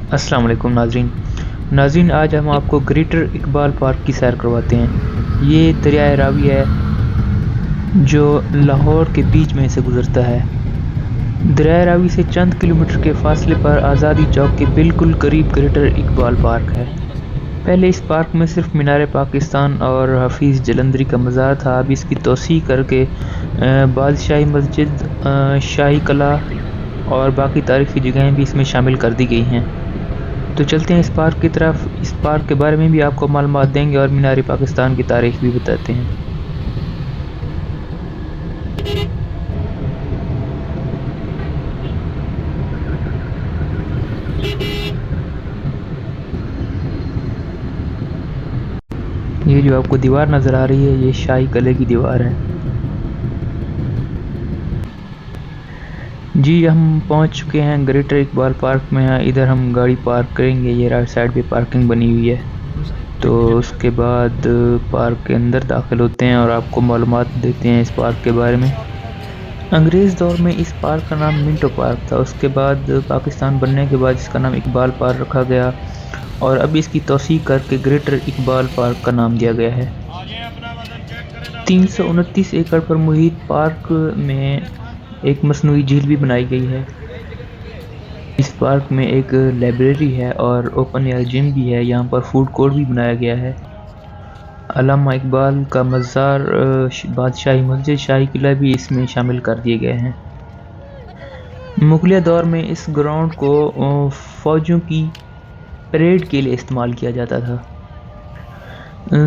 السلام علیکم ناظرین، آج ہم آپ کو گریٹر اقبال پارک کی سیر کرواتے ہیں۔ یہ دریائے راوی ہے جو لاہور کے بیچ میں سے گزرتا ہے۔ دریائے راوی سے چند کلومیٹر کے فاصلے پر آزادی چوک کے بالکل قریب گریٹر اقبال پارک ہے۔ پہلے اس پارک میں صرف مینار پاکستان اور حفیظ جلندری کا مزار تھا۔ اب اس کی توسیع کر کے بادشاہی مسجد، شاہی قلعہ اور باقی تاریخی جگہیں بھی اس میں شامل کر دی گئی ہیں۔ تو چلتے ہیں اس پارک کی طرف۔ اس پارک کے بارے میں بھی آپ کو معلومات دیں گے اور مینار پاکستان کی تاریخ بھی بتاتے ہیں۔ یہ جو آپ کو دیوار نظر آ رہی ہے، یہ شاہی قلعے کی دیوار ہے۔ جی، ہم پہنچ چکے ہیں گریٹر اقبال پارک میں۔ ادھر ہم گاڑی پارک کریں گے، یہ رائٹ سائڈ پہ پارکنگ بنی ہوئی ہے۔ تو اس کے بعد پارک کے اندر داخل ہوتے ہیں اور آپ کو معلومات دیتے ہیں اس پارک کے بارے میں۔ انگریز دور میں اس پارک کا نام منٹو پارک تھا۔ اس کے بعد پاکستان بننے کے بعد اس کا نام اقبال پارک رکھا گیا اور اب اس کی توسیع کر کے گریٹر اقبال پارک کا نام دیا گیا ہے۔ 329 ایکڑ پر محیط پارک میں ایک مصنوعی جھیل بھی بنائی گئی ہے۔ اس پارک میں ایک لائبریری ہے اور اوپن ایئر جم بھی ہے۔ یہاں پر فوڈ کورٹ بھی بنایا گیا ہے۔ علامہ اقبال کا مزار، بادشاہی مسجد، شاہی قلعہ بھی اس میں شامل کر دیے گئے ہیں۔ مغلیہ دور میں اس گراؤنڈ کو فوجیوں کی پریڈ کے لیے استعمال کیا جاتا تھا۔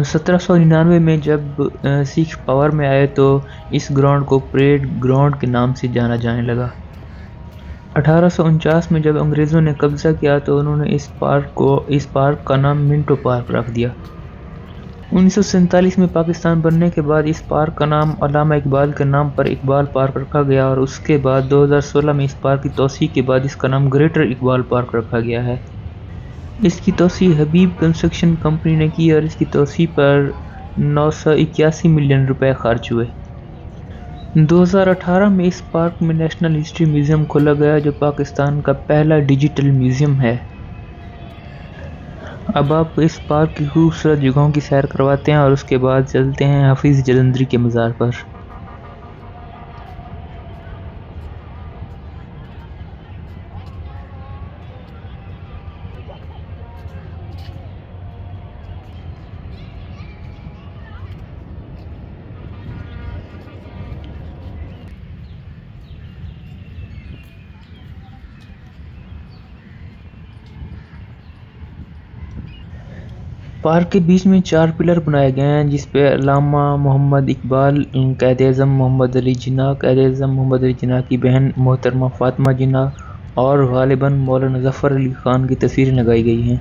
1799 میں جب سکھ پاور میں آئے تو اس گراؤنڈ کو پریڈ گراؤنڈ کے نام سے جانا جانے لگا۔ 1849 میں جب انگریزوں نے قبضہ کیا تو انہوں نے اس پارک کا نام منٹو پارک رکھ دیا۔ 1947 میں پاکستان بننے کے بعد اس پارک کا نام علامہ اقبال کے نام پر اقبال پارک رکھا گیا اور اس کے بعد 2016 میں اس پارک کی توسیع کے بعد اس کا نام گریٹر اقبال پارک رکھا گیا ہے۔ اس کی توسیع حبیب کنسٹرکشن کمپنی نے کی اور اس کی توسیع پر 981 ملین روپے خرچ ہوئے۔ 2018 میں اس پارک میں نیشنل ہسٹری میوزیم کھولا گیا جو پاکستان کا پہلا ڈیجیٹل میوزیم ہے۔ اب آپ کو اس پارک کی خوبصورت جگہوں کی سیر کرواتے ہیں اور اس کے بعد چلتے ہیں حفیظ جلندری کے مزار پر۔ پارک کے بیچ میں 4 پلر بنائے گئے ہیں جس پہ علامہ محمد اقبال، قائد اعظم محمد علی جناح، قائد اعظم محمد علی جناح کی بہن محترمہ فاطمہ جناح اور غالباً مولانا ظفر علی خان کی تصویریں لگائی گئی ہیں۔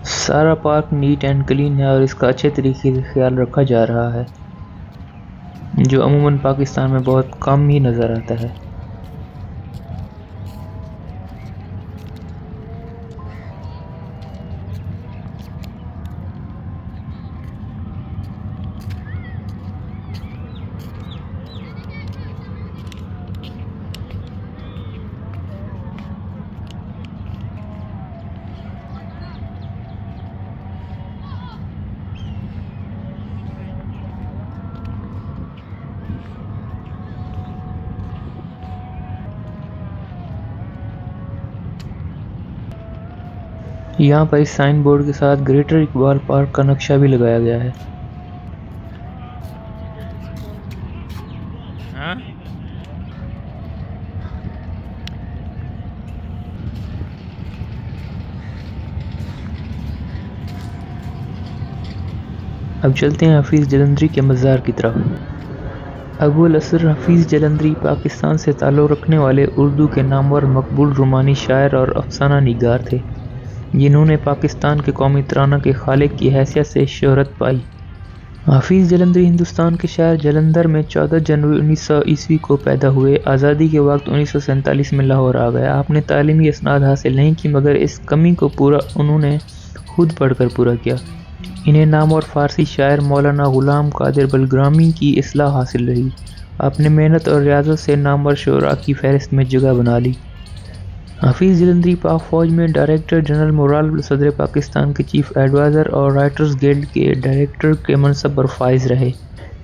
سارا پارک نیٹ اینڈ کلین ہے اور اس کا اچھے طریقے سے خیال رکھا جا رہا ہے، جو عموماً پاکستان میں بہت کم ہی نظر آتا ہے۔ یہاں پر اس سائن بورڈ کے ساتھ گریٹر اقبال پارک کا نقشہ بھی لگایا گیا ہے۔ اب چلتے ہیں حفیظ جلندری کے مزار کی طرف۔ ابو الاسر حفیظ جلندری پاکستان سے تعلق رکھنے والے اردو کے نامور مقبول رومانی شاعر اور افسانہ نگار تھے، جنہوں نے پاکستان کے قومی ترانہ کے خالق کی حیثیت سے شہرت پائی۔ حافظ جلندری ہندوستان کے شہر جلندر میں 14 جنوری 1900 عیسوی کو پیدا ہوئے۔ آزادی کے وقت 1947 میں لاہور آ گئے۔ آپ نے تعلیمی اسناد حاصل نہیں کی مگر اس کمی کو انہوں نے خود پڑھ کر پورا کیا۔ انہیں نامور فارسی شاعر مولانا غلام قادر بلگرامی کی اصلاح حاصل رہی۔ آپ نے محنت اور ریاضت سے نامور شعراء کی فہرست میں جگہ بنا لی۔ حافظ جلندری پاک فوج میں ڈائریکٹر جنرل مورال، صدر پاکستان کے چیف ایڈوائزر اور رائٹرز گلڈ کے ڈائریکٹر کے منصب پر فائز رہے۔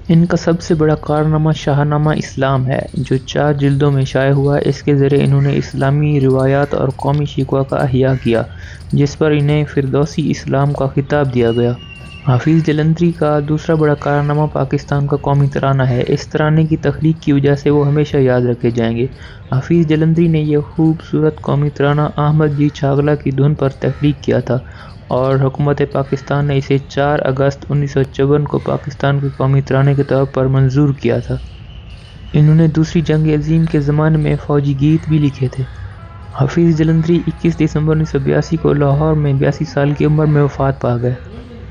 ان کا سب سے بڑا کارنامہ شاہنامہ اسلام ہے جو 4 جلدوں میں شائع ہوا۔ اس کے ذریعے انہوں نے اسلامی روایات اور قومی شکوہ کا احیاء کیا جس پر انہیں فردوسی اسلام کا خطاب دیا گیا۔ حافظ جلندری کا دوسرا بڑا کارنامہ پاکستان کا قومی ترانہ ہے۔ اس ترانے کی تخلیق کی وجہ سے وہ ہمیشہ یاد رکھے جائیں گے۔ حافظ جلندری نے یہ خوبصورت قومی ترانہ احمد جی چھاگلا کی دھن پر تخلیق کیا تھا اور حکومت پاکستان نے اسے 4 اگست 1954 کو پاکستان کے قومی ترانے کے طور پر منظور کیا تھا۔ انہوں نے دوسری جنگ عظیم کے زمانے میں فوجی گیت بھی لکھے تھے۔ حافظ جلندری 21 دسمبر 1982 کو لاہور میں 82 سال کی عمر میں وفات پا گئے۔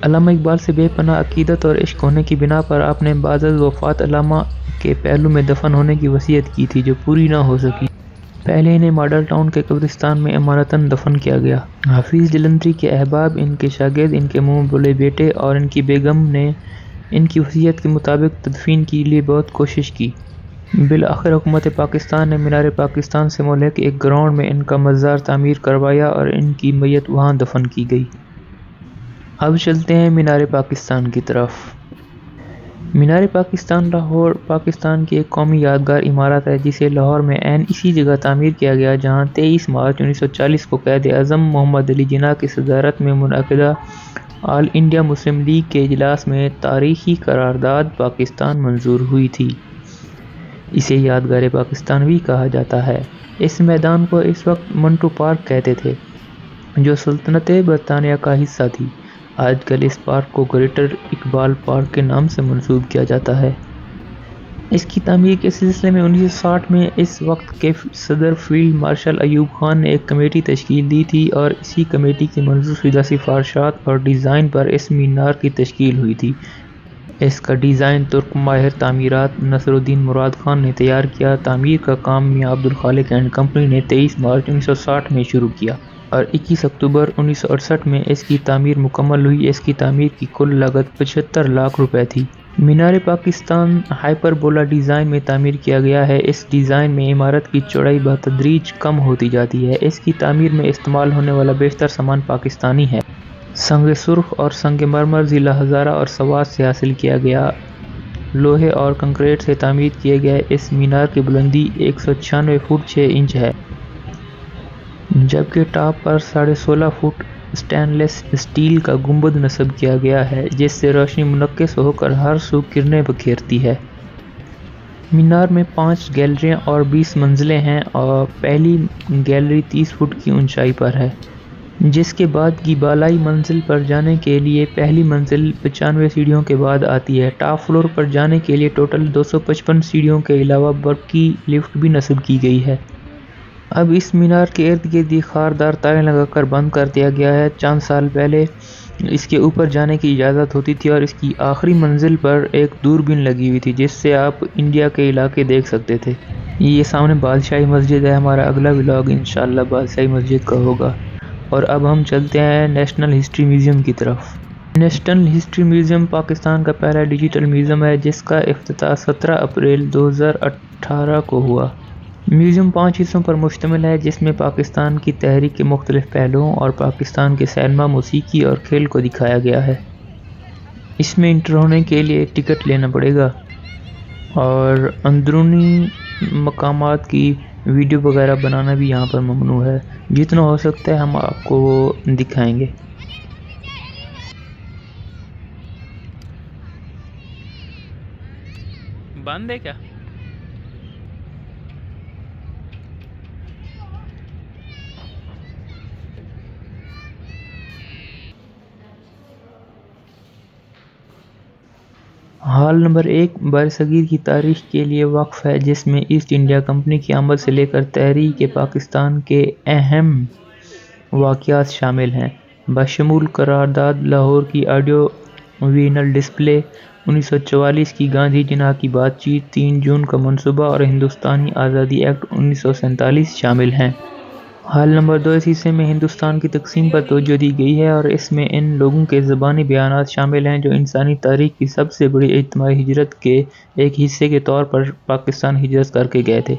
علامہ اقبال سے بے پناہ عقیدت اور عشق ہونے کی بنا پر آپ نے بعد از وفات علامہ کے پہلو میں دفن ہونے کی وصیت کی تھی جو پوری نہ ہو سکی۔ پہلے انہیں ماڈل ٹاؤن کے قبرستان میں امانتاً دفن کیا گیا۔ حافظ جلندری کے احباب، ان کے شاگرد، ان کے منہ بولے بیٹے اور ان کی بیگم نے ان کی وصیت کے مطابق تدفین کے لیے بہت کوشش کی۔ بالآخر حکومت پاکستان نے مینار پاکستان سے ملحق ایک گراؤنڈ میں ان کا مزار تعمیر کروایا اور ان کی میت وہاں دفن کی گئی۔ اب چلتے ہیں مینار پاکستان کی طرف۔ مینار پاکستان لاہور پاکستان کی ایک قومی یادگار عمارت ہے جسے لاہور میں عین اسی جگہ تعمیر کیا گیا جہاں 23 مارچ 1940 کو قائد اعظم محمد علی جناح کی صدارت میں منعقدہ آل انڈیا مسلم لیگ کے اجلاس میں تاریخی قرارداد پاکستان منظور ہوئی تھی۔ اسے یادگار پاکستان بھی کہا جاتا ہے۔ اس میدان کو اس وقت منٹو پارک کہتے تھے جو سلطنت برطانیہ کا حصہ تھی۔ آج کل اس پارک کو گریٹر اقبال پارک کے نام سے منسوب کیا جاتا ہے۔ اس کی تعمیر کے سلسلے میں 1960 میں اس وقت کے صدر فیلڈ مارشل ایوب خان نے ایک کمیٹی تشکیل دی تھی اور اسی کمیٹی کی منظور شدہ سفارشات اور ڈیزائن پر اس مینار کی تشکیل ہوئی تھی۔ اس کا ڈیزائن ترک ماہر تعمیرات نصر الدین مراد خان نے تیار کیا۔ تعمیر کا کام میاں عبدالخالق اینڈ کمپنی نے 23 مارچ 1960 میں شروع کیا اور 21 اکتوبر 1968 میں اس کی تعمیر مکمل ہوئی۔ اس کی تعمیر کی کل لاگت 75 لاکھ روپے تھی۔ مینار پاکستان ہائپربولا ڈیزائن میں تعمیر کیا گیا ہے۔ اس ڈیزائن میں عمارت کی چوڑائی بتدریج کم ہوتی جاتی ہے۔ اس کی تعمیر میں استعمال ہونے والا بیشتر سامان پاکستانی ہے۔ سنگ سرخ اور سنگ مرمر ضلع ہزارہ اور سوات سے حاصل کیا گیا لوہے اور کنکریٹ سے تعمیر کیے گئے اس مینار کی بلندی 196 فٹ 6 انچ ہے جبکہ ٹاپ پر 16.5 فٹ سٹین لیس اسٹیل کا گنبد نصب کیا گیا ہے جس سے روشنی منعکس ہو کر ہر سو کرنیں بکھیرتی ہے۔ مینار میں 5 گیلریاں اور 20 منزلیں ہیں اور پہلی گیلری 30 فٹ کی اونچائی پر ہے جس کے بعد کی بالائی منزل پر جانے کے لیے پہلی منزل 95 سیڑھیوں کے بعد آتی ہے۔ ٹاپ فلور پر جانے کے لیے ٹوٹل 255 سیڑھیوں کے علاوہ برقی لفٹ بھی نصب کی گئی ہے۔ اب اس مینار کے ارد گرد خاردار تاریں لگا کر بند کر دیا گیا ہے۔ چند سال پہلے اس کے اوپر جانے کی اجازت ہوتی تھی اور اس کی آخری منزل پر ایک دوربین لگی ہوئی تھی جس سے آپ انڈیا کے علاقے دیکھ سکتے تھے۔ یہ سامنے بادشاہی مسجد ہے۔ ہمارا اگلا ولاگ انشاءاللہ بادشاہی مسجد کا ہوگا۔ اور اب ہم چلتے ہیں نیشنل ہسٹری میوزیم کی طرف۔ نیشنل ہسٹری میوزیم پاکستان کا پہلا ڈیجیٹل میوزیم ہے جس کا افتتاح 17 اپریل 2018 کو ہوا۔ میوزیم 5 حصوں پر مشتمل ہے جس میں پاکستان کی تحریک کے مختلف پہلوؤں اور پاکستان کے سینما، موسیقی اور کھیل کو دکھایا گیا ہے۔ اس میں انٹر ہونے کے لیے ٹکٹ لینا پڑے گا اور اندرونی مقامات کی ویڈیو وغیرہ بنانا بھی یہاں پر ممنوع ہے۔ جتنا ہو سکتا ہے ہم آپ کو وہ دکھائیں گے۔ بند ہے کیا؟ ہال نمبر 1 برصغیر کی تاریخ کے لیے وقف ہے جس میں ایسٹ انڈیا کمپنی کی آمد سے لے کر تحریک پاکستان کے اہم واقعات شامل ہیں بشمول قرارداد لاہور کی آڈیو وینل ڈسپلے، 1944 کی گاندھی جناح کی بات چیت، 3 جون کا منصوبہ اور ہندوستانی آزادی ایکٹ 1947 شامل ہیں۔ حال نمبر 2 اس حصے میں ہندوستان کی تقسیم پر توجہ دی گئی ہے اور اس میں ان لوگوں کے زبانی بیانات شامل ہیں جو انسانی تاریخ کی سب سے بڑی اجتماعی ہجرت کے ایک حصے کے طور پر پاکستان ہجرت کر کے گئے تھے۔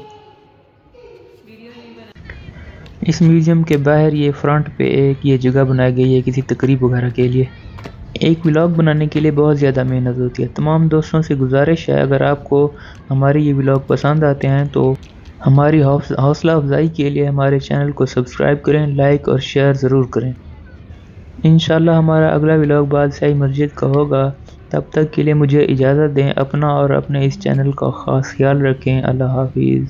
اس میوزیم کے باہر یہ فرنٹ پہ یہ جگہ بنائی گئی ہے کسی تقریب وغیرہ کے لیے۔ ایک ولاگ بنانے کے لیے بہت زیادہ محنت ہوتی ہے۔ تمام دوستوں سے گزارش ہے اگر آپ کو ہمارے یہ ولاگ پسند آتے ہیں تو ہماری حوصلہ افزائی کے لیے ہمارے چینل کو سبسکرائب کریں، لائک اور شیئر ضرور کریں۔ انشاءاللہ ہمارا اگلا ولاگ بادشاہی مسجد کا ہوگا۔ تب تک کے لیے مجھے اجازت دیں۔ اپنا اور اپنے اس چینل کا خاص خیال رکھیں۔ اللہ حافظ۔